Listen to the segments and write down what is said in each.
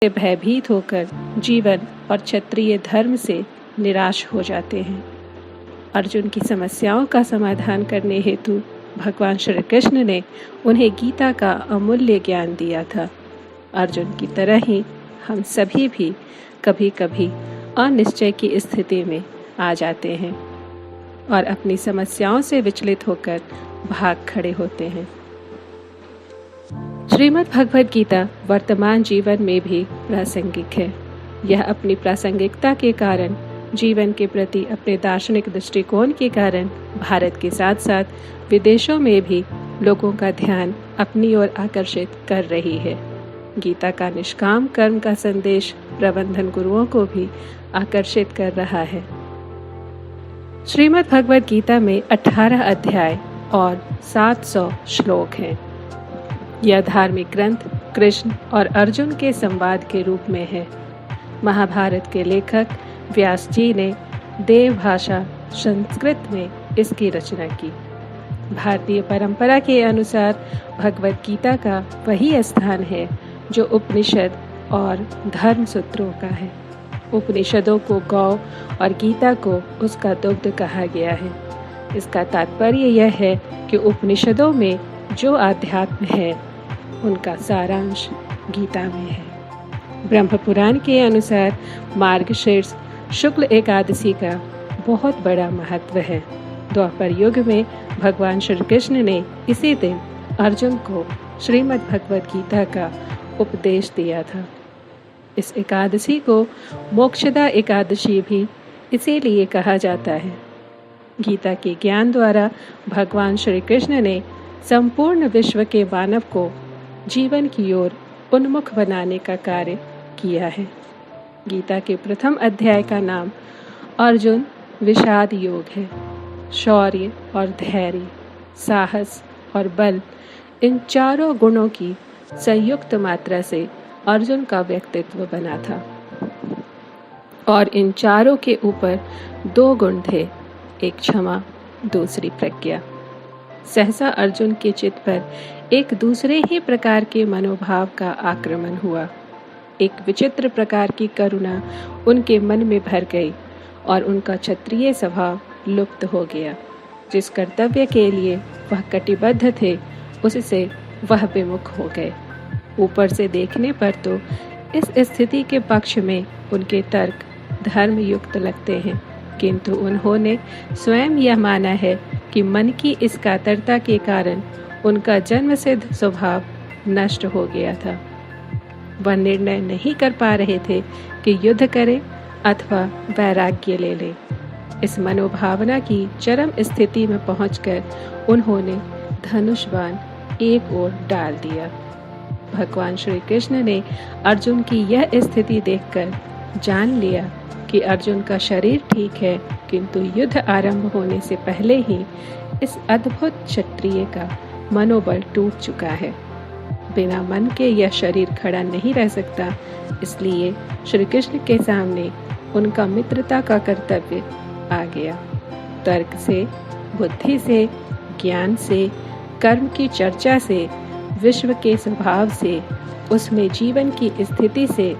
से भयभीत होकर जीवन और क्षत्रिय धर्म से निराश हो जाते हैं। अर्जुन की समस्याओं का समाधान करने हेतु भगवान श्री कृष्ण ने उन्हें गीता का अमूल्य ज्ञान दिया था। अर्जुन की तरह ही हम सभी भी कभी कभी अनिश्चय की स्थिति में आ जाते हैं और अपनी समस्याओं से विचलित होकर भाग खड़े होते हैं। श्रीमद् भगवद गीता वर्तमान जीवन में भी प्रासंगिक है। यह अपनी प्रासंगिकता के कारण, जीवन के प्रति अपने दार्शनिक दृष्टिकोण के कारण भारत के साथ साथ विदेशों में भी लोगों का ध्यान अपनी ओर आकर्षित कर रही है। गीता का निष्काम कर्म का संदेश प्रबंधन गुरुओं को भी आकर्षित कर रहा है। श्रीमद् भगवद गीता में 18 अध्याय और 700 श्लोक हैं। यह धार्मिक ग्रंथ कृष्ण और अर्जुन के संवाद के रूप में है। महाभारत के लेखक व्यास जी ने देव भाषा संस्कृत में इसकी रचना की। भारतीय परंपरा के अनुसार भगवद गीता का वही स्थान है जो उपनिषद और धर्म सूत्रों का है। उपनिषदों को गौ और गीता को उसका दुग्ध कहा गया है। इसका तात्पर्य यह है कि उपनिषदों में जो आध्यात्म है उनका सारांश गीता में है। ब्रह्म पुराण के अनुसार मार्गशीर्ष शुक्ल एकादशी का बहुत बड़ा महत्व है। द्वापर युग में भगवान श्री कृष्ण ने इसी दिन अर्जुन को श्रीमद् भगवद गीता का उपदेश दिया था। इस एकादशी को मोक्षदा एकादशी भी इसीलिए कहा जाता है। गीता के ज्ञान द्वारा भगवान श्री कृष्ण ने संपूर्ण विश्व के मानव को जीवन की ओर उन्मुख बनाने का कार्य किया है। गीता के प्रथम अध्याय का नाम अर्जुन विषाद योग है। शौर्य और धैर्य, साहस और बल, इन चारों गुणों की संयुक्त मात्रा से अर्जुन का व्यक्तित्व बना था और इन चारों के ऊपर 2 गुण थे, एक क्षमा, दूसरी प्रज्ञा। सहसा अर्जुन के चित्त पर एक दूसरे ही प्रकार के मनोभाव का आक्रमण हुआ। एक विचित्र प्रकार की करुणा उनके मन में भर गई और उनका क्षत्रिय स्वभाव लुप्त हो गया। जिस कर्तव्य के लिए वह कटिबद्ध थे उससे वह विमुख हो गए। ऊपर से देखने पर तो इस स्थिति के पक्ष में उनके तर्क धर्म युक्त लगते हैं, किंतु उन्होंने स्वयं यह माना है कि मन की इस कातरता के कारण उनका जन्मसिद्ध स्वभाव नष्ट हो गया था। वह निर्णय नहीं कर पा रहे थे कि युद्ध करें अथवा वैराग्य ले लें। इस मनोभावना की चरम स्थिति में पहुंचकर उन्होंने धनुष बाण एक ओर डाल दिया। भगवान श्री कृष्ण ने अर्जुन की यह स्थिति देखकर जान लिया कि अर्जुन का शरीर ठीक है, किंतु युद्ध आरंभ होने से पहले ही इस अद्भुत क्षत्रिय का मनोबल टूट चुका है। बिना मन के यह शरीर खड़ा नहीं रह सकता, इसलिए श्री कृष्ण के सामने उनका मित्रता का कर्तव्य आ गया। तर्क से, बुद्धि से, ज्ञान से, कर्म की चर्चा से, विश्व के स्वभाव से, उसमें जीवन की स्थिति से,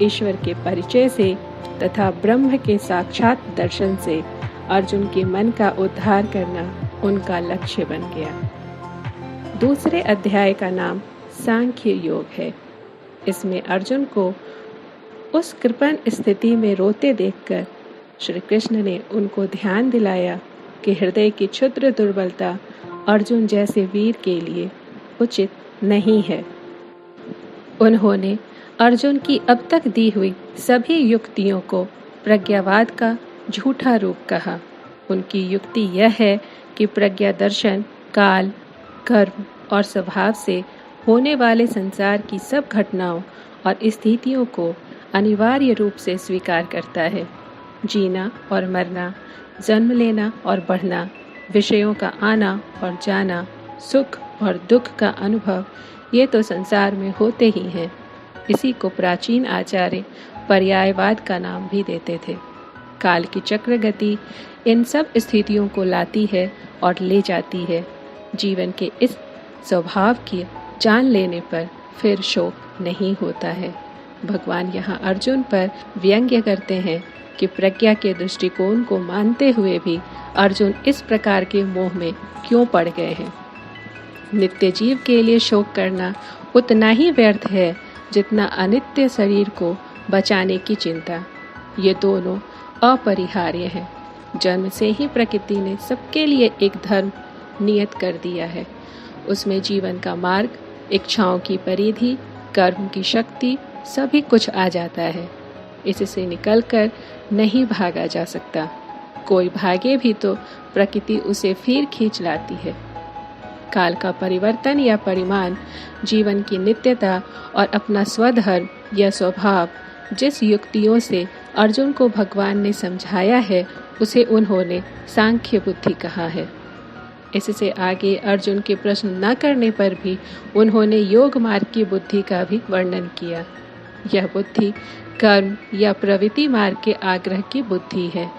ईश्वर के परिचय से तथा ब्रह्म के साक्षात दर्शन से अर्जुन के मन का उद्धार करना उनका लक्ष्य बन गया। दूसरे अध्याय का नाम सांख्य योग है। इसमें अर्जुन को उस कृपण स्थिति में रोते देखकर श्री कृष्ण ने उनको ध्यान दिलाया कि हृदय की क्षुद्र दुर्बलता अर्जुन जैसे वीर के लिए उचित नहीं है। उन्होंने अर्जुन की अब तक दी हुई सभी युक्तियों को प्रज्ञावाद का झूठा रूप कहा। उनकी युक्ति यह है कि प्रज्ञा दर्शन काल, कर्म और स्वभाव से होने वाले संसार की सब घटनाओं और स्थितियों को अनिवार्य रूप से स्वीकार करता है। जीना और मरना, जन्म लेना और बढ़ना, विषयों का आना और जाना, सुख और दुख का अनुभव, ये तो संसार में होते ही हैं। इसी को प्राचीन आचार्य पर्यायवाद का नाम भी देते थे। काल की चक्र गति इन सब स्थितियों को लाती है और ले जाती है। जीवन के इस स्वभाव की जान लेने पर फिर शोक नहीं होता है। भगवान यहाँ अर्जुन पर व्यंग्य करते हैं कि प्रज्ञा के दृष्टिकोण को मानते हुए भी अर्जुन इस प्रकार के मोह में क्यों पड़ गए हैं। नित्य जीव के लिए शोक करना उतना ही व्यर्थ है जितना अनित्य शरीर को बचाने की चिंता। ये दोनों अपरिहार्य हैं। जन्म से ही प्रकृति ने सबके लिए एक धर्म नियत कर दिया है। उसमें जीवन का मार्ग, इच्छाओं की परिधि, कर्म की शक्ति सभी कुछ आ जाता है। इससे निकलकर नहीं भागा जा सकता। कोई भागे भी तो प्रकृति उसे फिर खींच लाती है। काल का परिवर्तन या परिमाण, जीवन की नित्यता और अपना स्वधर्म या स्वभाव, जिस युक्तियों से अर्जुन को भगवान ने समझाया है उसे उन्होंने सांख्य बुद्धि कहा है। इससे आगे अर्जुन के प्रश्न न करने पर भी उन्होंने योग मार्ग की बुद्धि का भी वर्णन किया। यह बुद्धि कर्म या प्रवृत्ति मार्ग के आग्रह की बुद्धि है।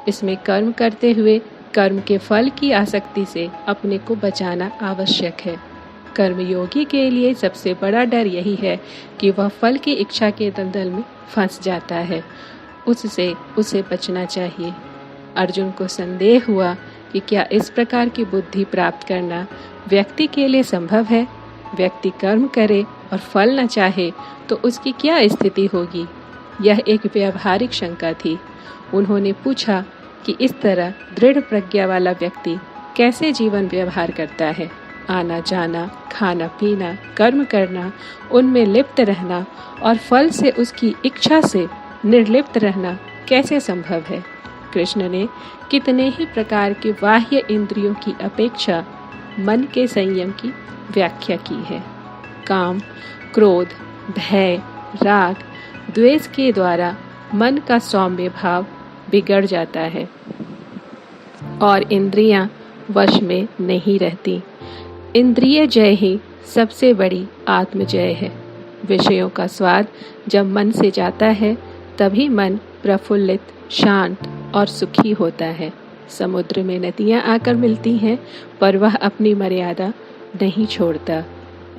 इसमें कर्म करते हुए कर्म के फल की आसक्ति से अपने को बचाना आवश्यक है। कर्मयोगी के लिए सबसे बड़ा डर यही है कि वह फल की इच्छा के दलदल में फंस जाता है। उससे उसे बचना चाहिए। अर्जुन को संदेह हुआ कि क्या इस प्रकार की बुद्धि प्राप्त करना व्यक्ति के लिए संभव है। व्यक्ति कर्म करे और फल न चाहे तो उसकी क्या स्थिति होगी। यह एक व्यावहारिक शंका थी। उन्होंने पूछा कि इस तरह दृढ़ प्रज्ञा वाला व्यक्ति कैसे जीवन व्यवहार करता है। आना जाना, खाना पीना, कर्म करना, उनमें लिप्त रहना और फल से उसकी इच्छा से निर्लिप्त रहना कैसे संभव है। कृष्ण ने कितने ही प्रकार के बाह्य इंद्रियों की अपेक्षा मन के संयम की व्याख्या की है। काम, क्रोध, भय, राग, द्वेष के द्वारा मन का सौम्य भाव बिगड़ जाता है और इंद्रियां वश में नहीं रहती। इंद्रिय जय ही सबसे बड़ी आत्म जय है। विषयों का स्वाद जब मन से जाता है तभी मन प्रफुल्लित, शांत और सुखी होता है। समुद्र में नदियां आकर मिलती हैं पर वह अपनी मर्यादा नहीं छोड़ता।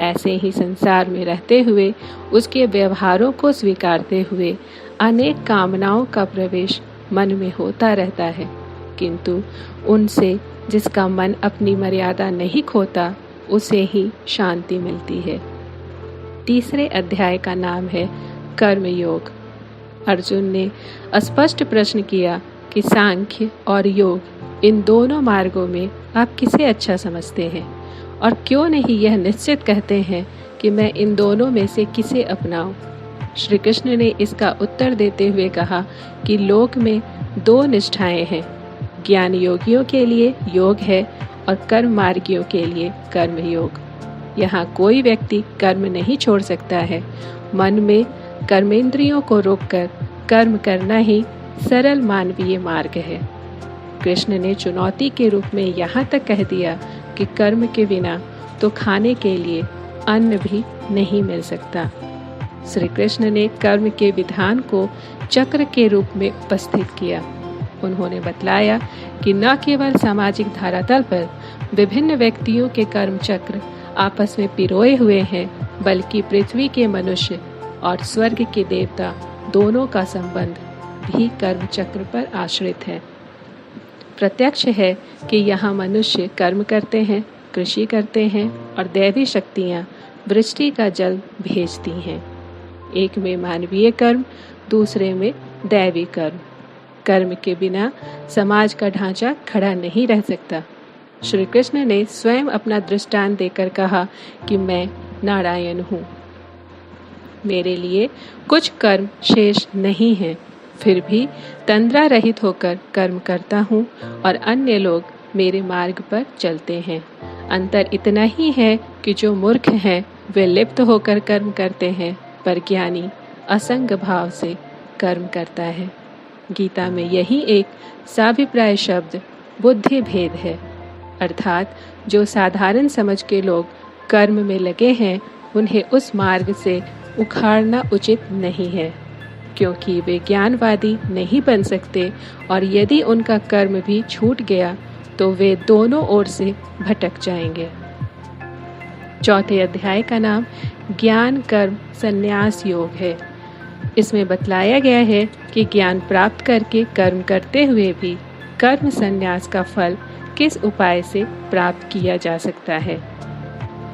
ऐसे ही संसार में रहते हुए उसके व्यवहारों को स्वीकारते हुए अनेक कामनाओं का प्रवेश मन में होता रहता है, किंतु उनसे जिसका मन अपनी मर्यादा नहीं खोता उसे ही शांति मिलती है। तीसरे अध्याय का नाम है कर्मयोग। अर्जुन ने स्पष्ट प्रश्न किया कि सांख्य और योग, इन दोनों मार्गों में आप किसे अच्छा समझते हैं और क्यों नहीं यह निश्चित कहते हैं कि मैं इन दोनों में से किसे अपनाऊं। श्री कृष्ण ने इसका उत्तर देते हुए कहा कि लोक में दो निष्ठाएं हैं। ज्ञान योगियों के लिए योग है और कर्म मार्गियों के लिए कर्म योग। यहाँ कोई व्यक्ति कर्म नहीं छोड़ सकता है। मन में कर्मेंद्रियों को रोककर कर्म करना ही सरल मानवीय मार्ग है। कृष्ण ने चुनौती के रूप में यहाँ तक कह दिया कि कर्म के बिना तो खाने के लिए अन्न भी नहीं मिल सकता। श्री कृष्ण ने कर्म के विधान को चक्र के रूप में उपस्थित किया। उन्होंने बतलाया कि न केवल सामाजिक धरातल पर विभिन्न व्यक्तियों के कर्म चक्र आपस में पिरोए हुए हैं, बल्कि पृथ्वी के मनुष्य और स्वर्ग के देवता दोनों का संबंध भी कर्म चक्र पर आश्रित है। प्रत्यक्ष है कि यहाँ मनुष्य कर्म करते हैं, कृषि करते हैं और दैवी शक्तियाँ वृष्टि का जल भेजती हैं। एक में मानवीय कर्म, दूसरे में दैवी कर्म। कर्म के बिना समाज का ढांचा खड़ा नहीं रह सकता। श्री कृष्ण ने स्वयं अपना दृष्टांत देकर कहा कि मैं नारायण हूँ। मेरे लिए कुछ कर्म शेष नहीं है, फिर भी तंद्रा रहित होकर कर्म करता हूँ और अन्य लोग मेरे मार्ग पर चलते हैं। अंतर इतना ही है कि जो मूर्ख हैं वे लिप्त होकर कर्म करते हैं, पर ज्ञानी असंग भाव से कर्म करता है। गीता में यही एक साभिप्राय शब्द बुद्धि भेद है, अर्थात जो साधारण समझ के लोग कर्म में लगे हैं उन्हें उस मार्ग से उखाड़ना उचित नहीं है, क्योंकि वे ज्ञानवादी नहीं बन सकते और यदि उनका कर्म भी छूट गया तो वे दोनों ओर से भटक जाएंगे। चौथे अध्याय का नाम ज्ञान कर्म संन्यास योग है। इसमें बतलाया गया है कि ज्ञान प्राप्त करके कर्म करते हुए भी कर्म संन्यास का फल किस उपाय से प्राप्त किया जा सकता है।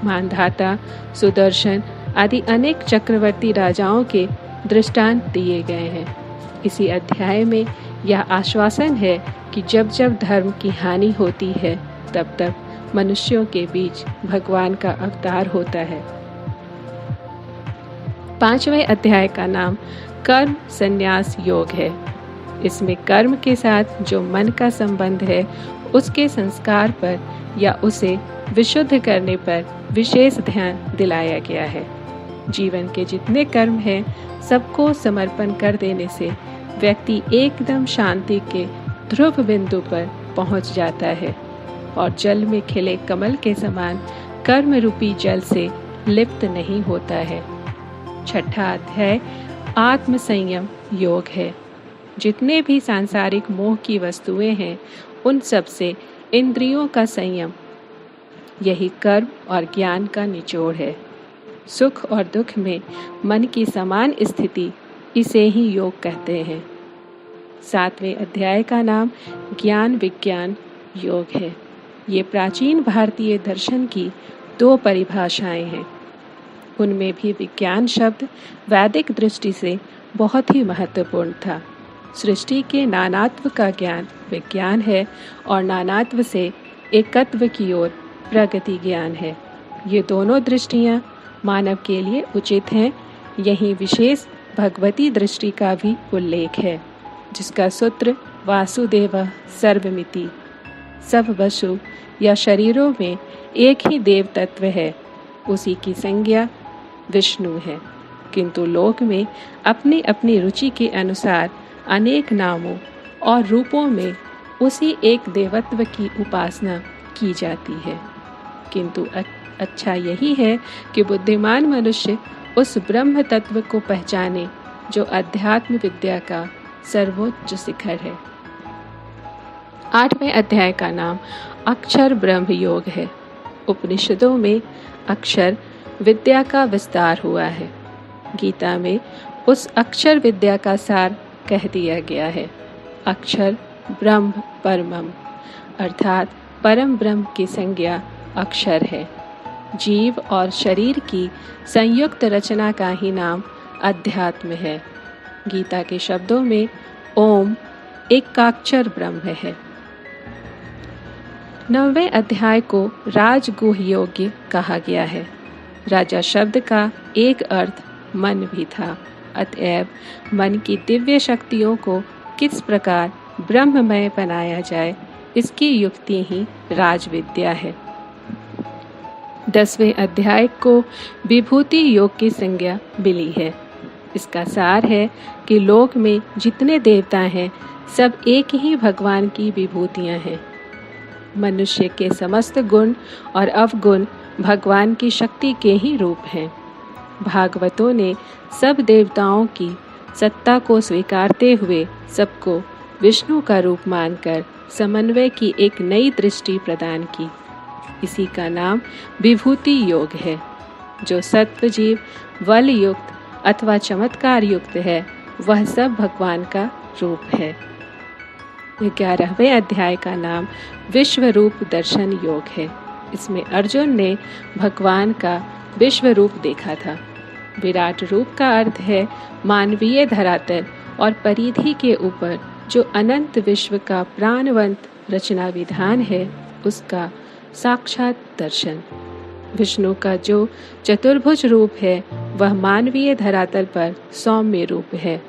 मानधाता, सुदर्शन आदि अनेक चक्रवर्ती राजाओं के दृष्टांत दिए गए हैं। इसी अध्याय में यह आश्वासन है कि जब जब धर्म की हानि होती है तब तब मनुष्यों के बीच भगवान का अवतार होता है। 5वें अध्याय का नाम कर्म संन्यास योग है। इसमें कर्म के साथ जो मन का संबंध है उसके संस्कार पर या उसे विशुद्ध करने पर विशेष ध्यान दिलाया गया है। जीवन के जितने कर्म हैं सबको समर्पण कर देने से व्यक्ति एकदम शांति के ध्रुव बिंदु पर पहुंच जाता है और जल में खिले कमल के समान कर्म रूपी जल से लिप्त नहीं होता है। 6ठा अध्याय आत्म संयम योग है। जितने भी सांसारिक मोह की वस्तुएं हैं उन सब से इंद्रियों का संयम, यही कर्म और ज्ञान का निचोड़ है। सुख और दुख में मन की समान स्थिति, इसे ही योग कहते हैं। 7वें अध्याय का नाम ज्ञान विज्ञान योग है। ये प्राचीन भारतीय दर्शन की 2 परिभाषाएं हैं। उनमें भी विज्ञान शब्द वैदिक दृष्टि से बहुत ही महत्वपूर्ण था। सृष्टि के नानात्व का ज्ञान विज्ञान है और नानात्व से एकत्व की ओर प्रगति ज्ञान है। ये दोनों दृष्टियाँ मानव के लिए उचित हैं। यही विशेष भगवती दृष्टि का भी उल्लेख है, जिसका सूत्र वासुदेव सर्वमिति, सब वसु या शरीरों में एक ही देव तत्व है, उसी की संज्ञा विष्णु है। किंतु लोक में अपनी अपनी रुचि के अनुसार अनेक नामों और रूपों में उसी एक देवत्व की उपासना की जाती है। किंतु अच्छा यही है कि बुद्धिमान मनुष्य उस ब्रह्म तत्व को पहचाने जो अध्यात्म विद्या का सर्वोच्च शिखर है। 8वें अध्याय का नाम अक्षर ब्रह्म योग है। उपनिषदों में अक्षर विद्या का विस्तार हुआ है। गीता में उस अक्षर विद्या का सार कह दिया गया है। अक्षर ब्रह्म परमम, अर्थात परम ब्रह्म की संज्ञा अक्षर है। जीव और शरीर की संयुक्त रचना का ही नाम अध्यात्म है। गीता के शब्दों में ओम एकाक्षर ब्रह्म है। 9वें अध्याय को राजगुह योग्य कहा गया है। राजा शब्द का एक अर्थ मन भी था। अतएव मन की दिव्य शक्तियों को किस प्रकार ब्रह्ममय बनाया जाए, इसकी युक्ति ही राजविद्या है। 10वें अध्याय को विभूति योग की संज्ञा मिली है। इसका सार है कि लोक में जितने देवता हैं सब एक ही भगवान की विभूतियां हैं। मनुष्य के समस्त गुण और अवगुण भगवान की शक्ति के ही रूप हैं। भागवतों ने सब देवताओं की सत्ता को स्वीकारते हुए सबको विष्णु का रूप मानकर समन्वय की एक नई दृष्टि प्रदान की। इसी का नाम विभूति योग है। जो सत्व जीव बल युक्त अथवा चमत्कार युक्त है वह सब भगवान का रूप है। 11वें अध्याय का नाम विश्व रूप दर्शन योग है। इसमें अर्जुन ने भगवान का विश्व रूप देखा था। विराट रूप का अर्थ है मानवीय धरातल और परिधि के ऊपर जो अनंत विश्व का प्राणवंत रचना विधान है, उसका साक्षात दर्शन। विष्णु का जो चतुर्भुज रूप है वह मानवीय धरातल पर सौम्य रूप है।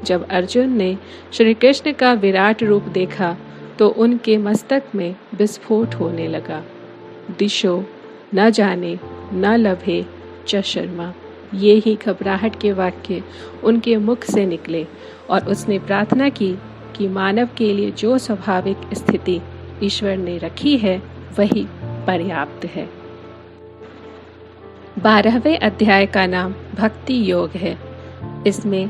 जब अर्जुन ने श्री कृष्ण का विराट रूप देखा तो उनके मस्तक में विस्फोट होने लगा। दिशो न जाने न लभे च शर्मा, ये ही घबराहट के वाक्य उनके मुख से निकले और उसने प्रार्थना की कि मानव के लिए जो स्वाभाविक स्थिति ईश्वर ने रखी है वही पर्याप्त है। 12वें अध्याय का नाम भक्ति योग है। इसमें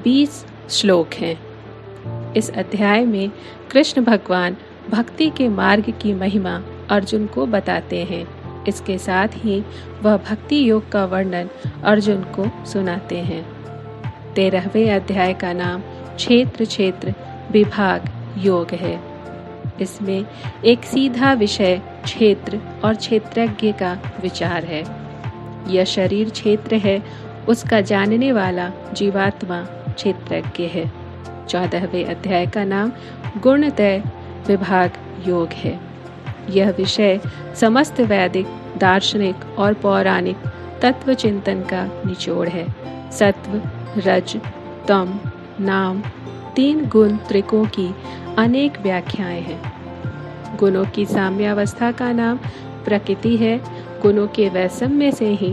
20 श्लोक हैं। इस अध्याय में कृष्ण भगवान भक्ति के मार्ग की महिमा अर्जुन को बताते हैं। इसके साथ ही वह भक्ति योग का वर्णन अर्जुन को सुनाते हैं। 13वें अध्याय का नाम क्षेत्र क्षेत्र विभाग योग है। इसमें एक सीधा विषय क्षेत्र और क्षेत्रज्ञ का विचार है। यह शरीर क्षेत्र है, उसका जानने वाला जीवात्मा क्षेत्रज्ञ है। 14वें अध्याय का नाम गुणतय विभाग योग है। यह विषय समस्त वैदिक, दार्शनिक और पौराणिक तत्व चिंतन का निचोड़ है। सत्व, रज, तम, नाम 3 गुण त्रिकों की अनेक व्याख्याएं हैं। गुणों की साम्यावस्था का नाम प्रकृति है। गुणों के वैषम्य से ही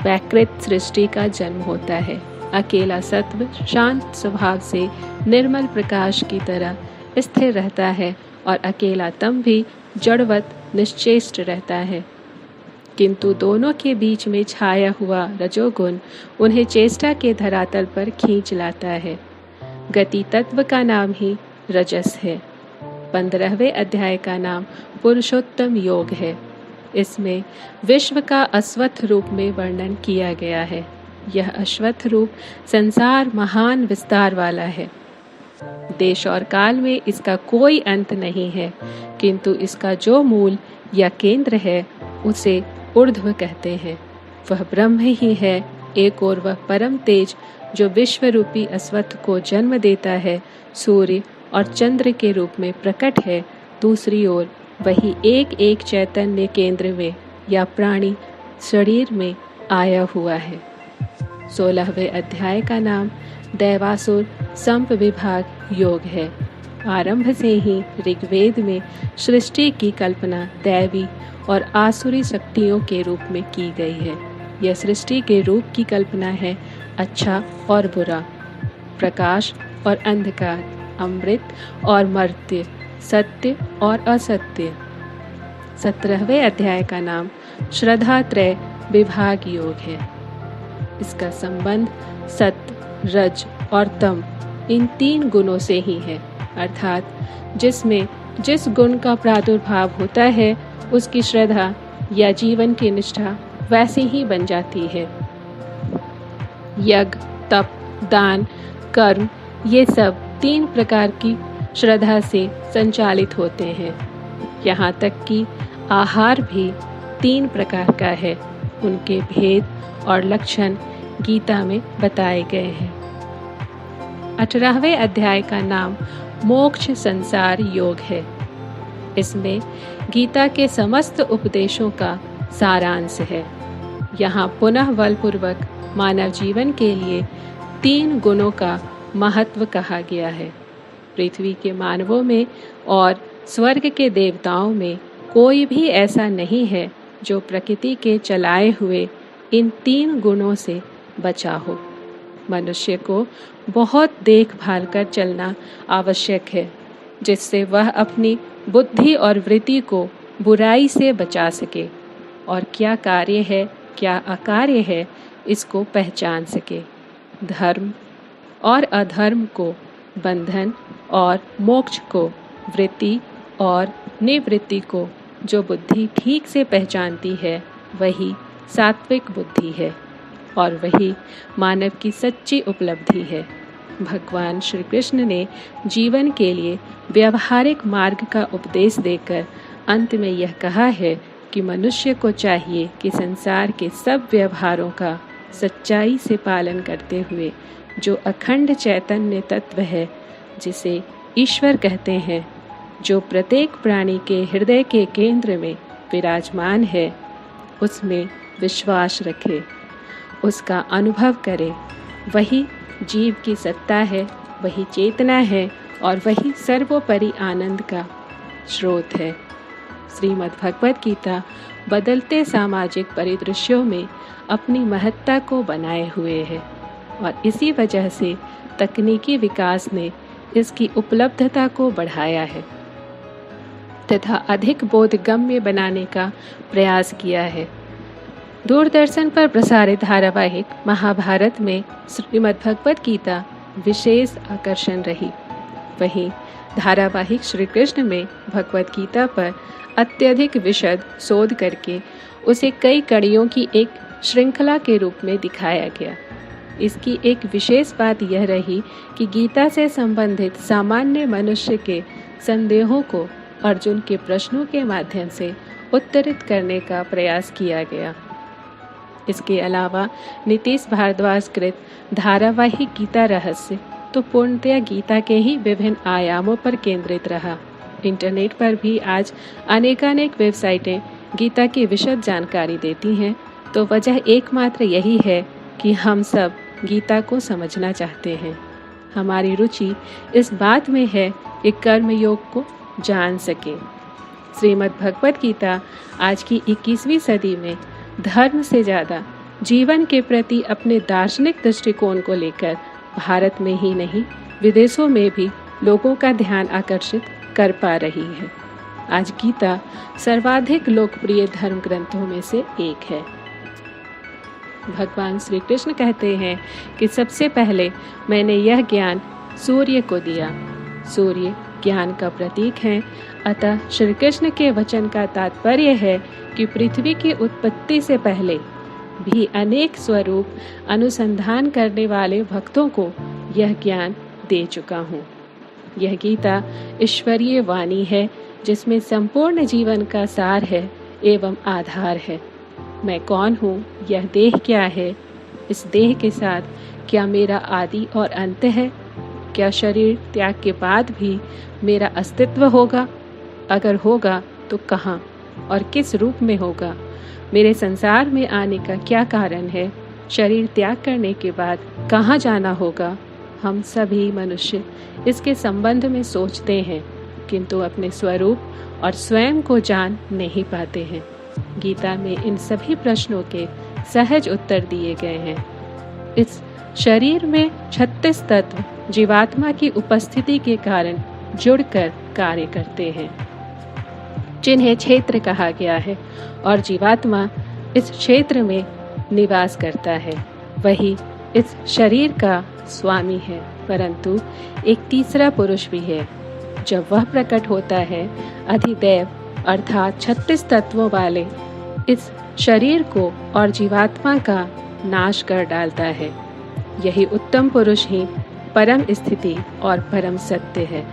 वैकृत सृष्टि का जन्म होता है। अकेला सत्व शांत स्वभाव से निर्मल प्रकाश की तरह स्थिर रहता है और अकेला तम भी जड़वत निश्चेष्ट रहता है, किंतु दोनों के बीच में छाया हुआ रजोगुण उन्हें चेष्टा के धरातल पर खींच लाता है। गति तत्व का नाम ही रजस है। 15वें अध्याय का नाम पुरुषोत्तम योग है। इसमें विश्व का अश्वत्थ रूप में वर्णन किया गया है। यह अश्वत्थ रूप संसार महान विस्तार वाला है। देश और काल में इसका कोई अंत नहीं है, किंतु इसका जो मूल या केंद्र है उसे ऊर्ध्व कहते हैं। वह ब्रह्म ही है। एक और वह परम तेज जो विश्व रूपी अश्वत्थ को जन्म देता है, सूर्य और चंद्र के रूप में प्रकट है। दूसरी ओर वही एक एक चैतन्य केंद्र में या प्राणी शरीर में आया हुआ है। 16वें अध्याय का नाम दैवासुर संप विभाग योग है। आरंभ से ही ऋग्वेद में सृष्टि की कल्पना दैवी और आसुरी शक्तियों के रूप में की गई है। यह सृष्टि के रूप की कल्पना है। अच्छा और बुरा, प्रकाश और अंधकार, अमृत और मर्त्य, सत्य और असत्य। 17वें अध्याय का नाम श्रद्धा त्रय विभाग योग है। इसका संबंध सत्य, रज और तम इन 3 गुणों से ही है, अर्थात जिसमें जिस गुण का प्रादुर्भाव होता है उसकी श्रद्धा या जीवन की निष्ठा वैसी ही बन जाती है। यज्ञ, तप, दान, कर्म ये सब 3 प्रकार की श्रद्धा से संचालित होते हैं। यहाँ तक कि आहार भी 3 प्रकार का है। उनके भेद और लक्षण गीता में बताए गए हैं। 18वें अध्याय का नाम मोक्ष संसार योग है। इसमें गीता के समस्त उपदेशों का सारांश है। यहाँ पुनः बलपूर्वक मानव जीवन के लिए 3 गुणों का महत्व कहा गया है। पृथ्वी के मानवों में और स्वर्ग के देवताओं में कोई भी ऐसा नहीं है जो प्रकृति के चलाए हुए इन 3 गुणों से बचा हो। मनुष्य को बहुत देखभाल कर चलना आवश्यक है, जिससे वह अपनी बुद्धि और वृत्ति को बुराई से बचा सके और क्या कार्य है क्या अकार्य है इसको पहचान सके। धर्म और अधर्म को, बंधन और मोक्ष को, वृत्ति और निवृत्ति को जो बुद्धि ठीक से पहचानती है वही सात्विक बुद्धि है और वही मानव की सच्ची उपलब्धि है। भगवान श्री कृष्ण ने जीवन के लिए व्यावहारिक मार्ग का उपदेश देकर अंत में यह कहा है कि मनुष्य को चाहिए कि संसार के सब व्यवहारों का सच्चाई से पालन करते हुए जो अखंड चैतन्य तत्व है, जिसे ईश्वर कहते हैं, जो प्रत्येक प्राणी के हृदय के केंद्र में विराजमान है, उसमें विश्वास रखे, उसका अनुभव करे। वही जीव की सत्ता है, वही चेतना है और वही सर्वोपरि आनंद का स्रोत है। श्रीमद् भगवत गीता बदलते सामाजिक परिदृश्यों में अपनी महत्ता को बनाए हुए है और इसी वजह से तकनीकी विकास ने इसकी उपलब्धता को बढ़ाया है तथा अधिक बोधगम्य बनाने का प्रयास किया है। दूरदर्शन पर प्रसारित धारावाहिक महाभारत में श्रीमद् भगवत गीता विशेष आकर्षण रही। वहीं धारावाहिक श्री कृष्ण में भगवत गीता पर अत्यधिक विशद शोध करके उसे कई कड़ियों की एक श्रृंखला के रूप में दिखाया गया। इसकी एक विशेष बात यह रही कि गीता से संबंधित सामान्य मनुष्य के संदेहों को अर्जुन के प्रश्नों के माध्यम से उत्तरित करने का प्रयास किया गया। इसके अलावा नीतीश भारद्वाज कृत धारावाहिक गीता रहस्य तो पूर्णतया गीता के ही विभिन्न आयामों पर केंद्रित रहा। इंटरनेट पर भी आज अनेकानेक वेबसाइटें गीता की विशद जानकारी देती हैं, तो वजह एकमात्र यही है कि हम सब गीता को समझना चाहते हैं। हमारी रुचि इस बात में है कि कर्म योग को जान सकें। श्रीमद् भगवत गीता आज की 21वीं सदी में धर्म से ज़्यादा जीवन के प्रति अपने दार्शनिक दृष्टिकोण को लेकर भारत में ही नहीं विदेशों में भी लोगों का ध्यान आकर्षित कर पा रही है। आज गीता सर्वाधिक लोकप्रिय धर्म ग्रंथों में से एक है। भगवान श्री कृष्ण कहते हैं कि सबसे पहले मैंने यह ज्ञान सूर्य को दिया। सूर्य ज्ञान का प्रतीक है, अतः श्री कृष्ण के वचन का तात्पर्य है कि पृथ्वी की उत्पत्ति से पहले भी अनेक स्वरूप अनुसंधान करने वाले भक्तों को यह ज्ञान दे चुका हूँ। यह गीता ईश्वरीय वाणी है जिसमें संपूर्ण जीवन का सार है एवं आधार है। मैं कौन हूँ, यह देह क्या है, इस देह के साथ क्या मेरा आदि और अंत है, क्या शरीर त्याग के बाद भी मेरा अस्तित्व होगा, अगर होगा तो कहाँ और किस रूप में होगा, मेरे संसार में आने का क्या कारण है, शरीर त्याग करने के बाद कहाँ जाना होगा। हम सभी मनुष्य इसके संबंध में सोचते हैं किंतु अपने स्वरूप और स्वयं को जान नहीं पाते हैं। गीता में इन सभी प्रश्नों के सहज उत्तर दिए गए हैं। इस शरीर में 36 तत्व जीवात्मा की उपस्थिति के कारण जुड़कर कार्य करते हैं, जिन्हें क्षेत्र कहा गया है, और जीवात्मा इस क्षेत्र में निवास करता है। वही इस शरीर का स्वामी है, परंतु एक तीसरा पुरुष भी है। जब वह प्रकट होता है, अधिदैव अर्थात 36 तत्वों वाले इस शरीर को और जीवात्मा का नाश कर डालता है। यही उत्तम पुरुष ही परम स्थिति और परम सत्य है।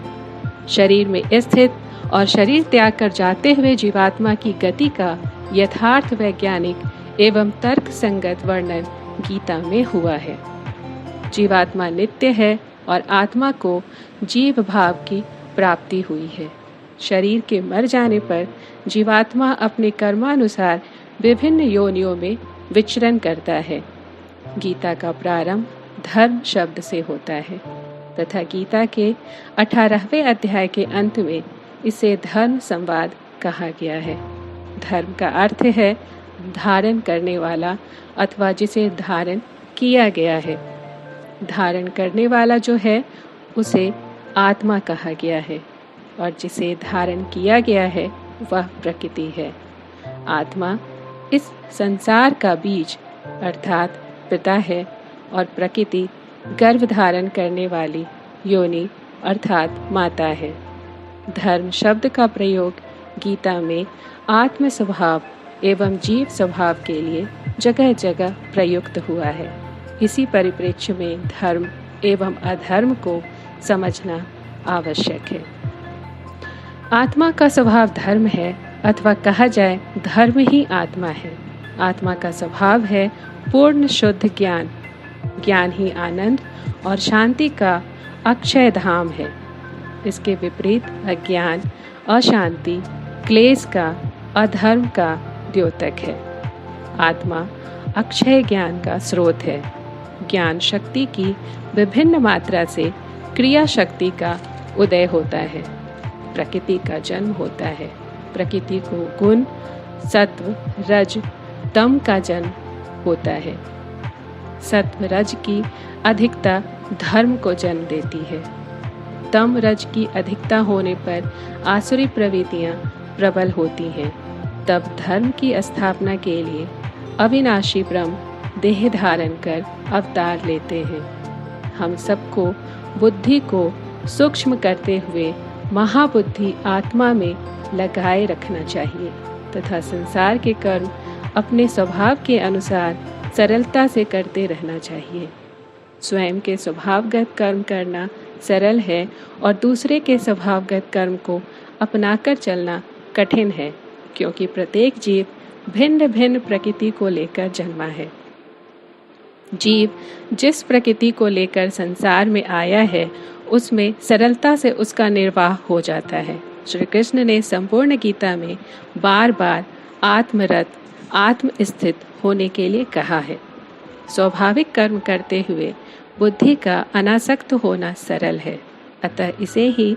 शरीर में स्थित और शरीर त्याग कर जाते हुए जीवात्मा की गति का यथार्थ वैज्ञानिक एवं तर्क संगत वर्णन गीता में हुआ है। जीवात्मा नित्य है और आत्मा को जीव भाव की प्राप्ति हुई है। शरीर के मर जाने पर जीवात्मा अपने कर्मानुसार विभिन्न योनियों में विचरण करता है। गीता का प्रारंभ धर्म शब्द से होता है तथा गीता के 18वें अध्याय के अंत में इसे धर्म संवाद कहा गया है। धर्म का अर्थ है धारण करने वाला अथवा जिसे धारण किया गया है। धारण करने वाला जो है उसे आत्मा कहा गया है और जिसे धारण किया गया है वह प्रकृति है। आत्मा इस संसार का बीज अर्थात पिता है और प्रकृति गर्भ धारण करने वाली योनि अर्थात माता है। धर्म शब्द का प्रयोग गीता में आत्म स्वभाव एवं जीव स्वभाव के लिए जगह जगह प्रयुक्त हुआ है। इसी परिप्रेक्ष्य में धर्म एवं अधर्म को समझना आवश्यक है। आत्मा का स्वभाव धर्म है अथवा कहा जाए धर्म ही आत्मा है। आत्मा का स्वभाव है पूर्ण शुद्ध ज्ञान। ज्ञान ही आनंद और शांति का अक्षय धाम है। इसके विपरीत अज्ञान, अशांति, क्लेश का, अधर्म का द्योतक है। आत्मा अक्षय ज्ञान का स्रोत है। ज्ञान शक्ति की विभिन्न मात्रा से क्रिया शक्ति का उदय होता है। प्रकृति का जन्म होता है। प्रकृति को गुण, सत्व, रज, तम का जन्म होता है। सत्व रज की अधिकता धर्म को जन्म देती है। तम रज की अधिकता होने पर आसुरी प्रवृत्तियां प्रबल होती हैं। तब धर्म की स्थापना के लिए अविनाशी ब्रह्म देह धारण कर अवतार लेते हैं। हम सबको बुद्धि को सूक्ष्म करते हुए महाबुद्धि आत्मा में लगाए रखना चाहिए तथा संसार के कर्म अपने स्वभाव के अनुसार सरलता से करते रहना चाहिए। स्वयं के स्वभावगत कर्म करना सरल है और दूसरे के स्वभावगत कर्म को अपनाकर चलना कठिन है, क्योंकि प्रत्येक जीव भिन्न भिन्न प्रकृति को लेकर जन्मा है। जीव जिस प्रकृति को लेकर संसार में आया है, उसमें सरलता से उसका निर्वाह हो जाता है। श्री कृष्ण ने संपूर्ण गीता में बार बार आत्मरत, आत्मस्थित होने के लिए कहा है। स्वाभाविक कर्म करते हुए बुद्धि का अनासक्त होना सरल है, अतः इसे ही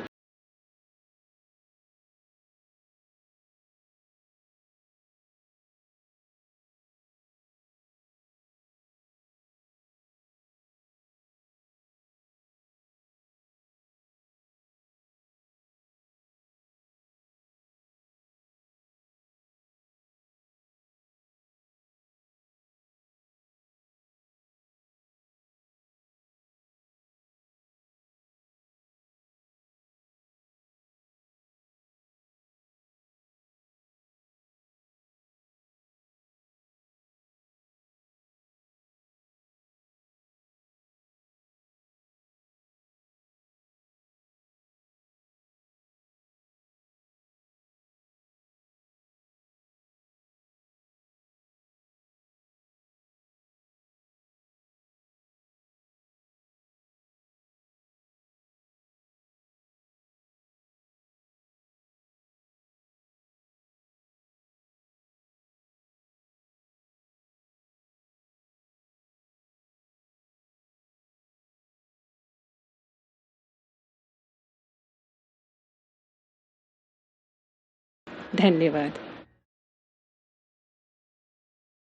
धन्यवाद।